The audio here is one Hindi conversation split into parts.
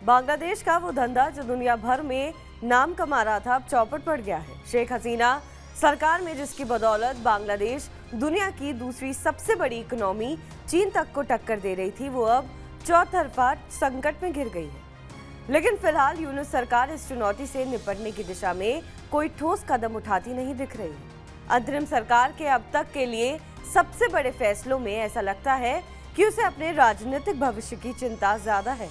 बांग्लादेश का वो धंधा जो दुनिया भर में नाम कमा रहा था, अब चौपट पड़ गया है। शेख हसीना सरकार में जिसकी बदौलत बांग्लादेश दुनिया की दूसरी सबसे बड़ी इकोनॉमी चीन तक को टक्कर दे रही थी, वो अब चौतरफा संकट में घिर गई है। लेकिन फिलहाल यूनुस सरकार इस चुनौती से निपटने की दिशा में कोई ठोस कदम उठाती नहीं दिख रही है। अंतरिम सरकार के अब तक के लिए सबसे बड़े फैसलों में ऐसा लगता है कि उसे अपने राजनीतिक भविष्य की चिंता ज्यादा है।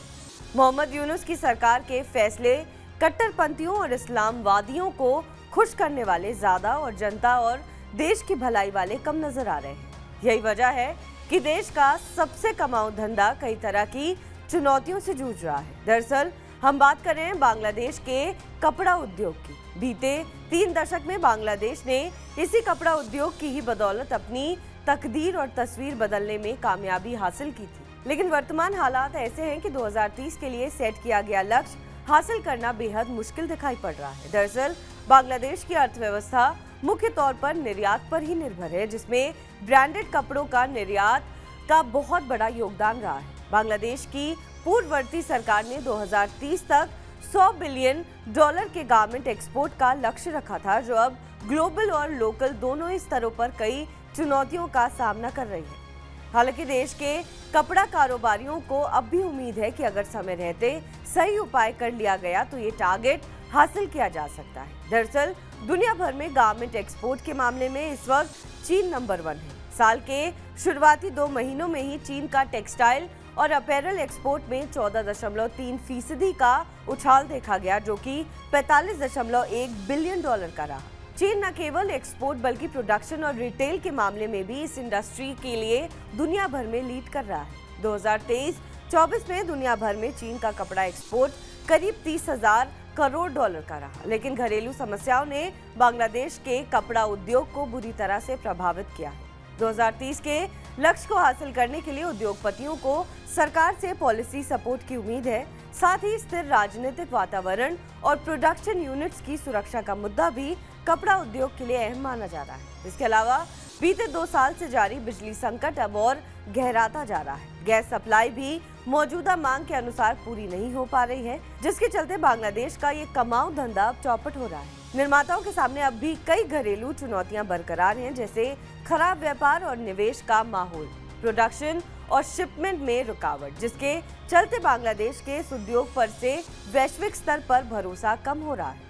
मोहम्मद यूनुस की सरकार के फैसले कट्टरपंथियों और इस्लामवादियों को खुश करने वाले ज्यादा और जनता और देश की भलाई वाले कम नजर आ रहे हैं। यही वजह है कि देश का सबसे कमाऊ धंधा कई तरह की चुनौतियों से जूझ रहा है। दरअसल हम बात कर रहे हैं बांग्लादेश के कपड़ा उद्योग की। बीते 3 दशक में बांग्लादेश ने इसी कपड़ा उद्योग की ही बदौलत अपनी तकदीर और तस्वीर बदलने में कामयाबी हासिल की थी। लेकिन वर्तमान हालात ऐसे हैं कि 2030 के लिए सेट किया गया लक्ष्य हासिल करना बेहद मुश्किल दिखाई पड़ रहा है। दरअसल बांग्लादेश की अर्थव्यवस्था मुख्य तौर पर निर्यात पर ही निर्भर है, जिसमें ब्रांडेड कपड़ों का निर्यात का बहुत बड़ा योगदान रहा है। बांग्लादेश की पूर्ववर्ती सरकार ने 2030 तक $100 बिलियन के गारमेंट एक्सपोर्ट का लक्ष्य रखा था, जो अब ग्लोबल और लोकल दोनों ही स्तरों पर कई चुनौतियों का सामना कर रही है। हालांकि देश के कपड़ा कारोबारियों को अब भी उम्मीद है कि अगर समय रहते सही उपाय कर लिया गया तो ये टारगेट हासिल किया जा सकता है। दरअसल दुनिया भर में गारमेंट एक्सपोर्ट के मामले में इस वक्त चीन नंबर 1 है। साल के शुरुआती 2 महीनों में ही चीन का टेक्सटाइल और अपैरल एक्सपोर्ट में 14.3% का उछाल देखा गया, जो कि $45.1 बिलियन का रहा। चीन न केवल एक्सपोर्ट बल्कि प्रोडक्शन और रिटेल के मामले में भी इस इंडस्ट्री के लिए दुनिया भर में लीड कर रहा है। 2023-24 में दुनिया भर में चीन का कपड़ा एक्सपोर्ट करीब $30,000 करोड़ का रहा। लेकिन घरेलू समस्याओं ने बांग्लादेश के कपड़ा उद्योग को बुरी तरह से प्रभावित किया है। 2030 के लक्ष्य को हासिल करने के लिए उद्योगपतियों को सरकार से पॉलिसी सपोर्ट की उम्मीद है। साथ ही स्थिर राजनीतिक वातावरण और प्रोडक्शन यूनिट्स की सुरक्षा का मुद्दा भी कपड़ा उद्योग के लिए अहम माना जा रहा है। इसके अलावा बीते 2 साल से जारी बिजली संकट अब और गहराता जा रहा है। गैस सप्लाई भी मौजूदा मांग के अनुसार पूरी नहीं हो पा रही है, जिसके चलते बांग्लादेश का ये कमाऊ धंधा अब चौपट हो रहा है। निर्माताओं के सामने अब भी कई घरेलू चुनौतियां बरकरार हैं, जैसे खराब व्यापार और निवेश का माहौल, प्रोडक्शन और शिपमेंट में रुकावट, जिसके चलते बांग्लादेश के इस उद्योग पर से वैश्विक स्तर पर भरोसा कम हो रहा है।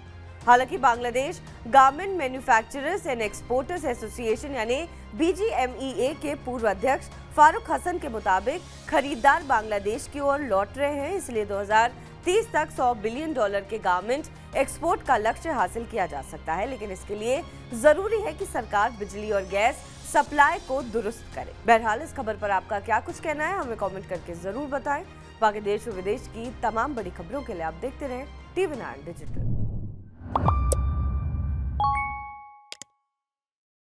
हालांकि Bangladesh garment manufacturers and exporters association यानी BGMEA के पूर्व अध्यक्ष फारूक हसन के मुताबिक खरीदार बांग्लादेश की ओर लौट रहे हैं, इसलिए 2030 तक $100 बिलियन के गारमेंट एक्सपोर्ट का लक्ष्य हासिल किया जा सकता है। लेकिन इसके लिए जरूरी है कि सरकार बिजली और गैस सप्लाई को दुरुस्त करे। बहरहाल इस खबर पर आपका क्या कुछ कहना है, हमें कमेंट करके जरूर बताएं। बाकी देश और विदेश की तमाम बड़ी खबरों के लिए आप देखते रहें TV9 डिजिटल।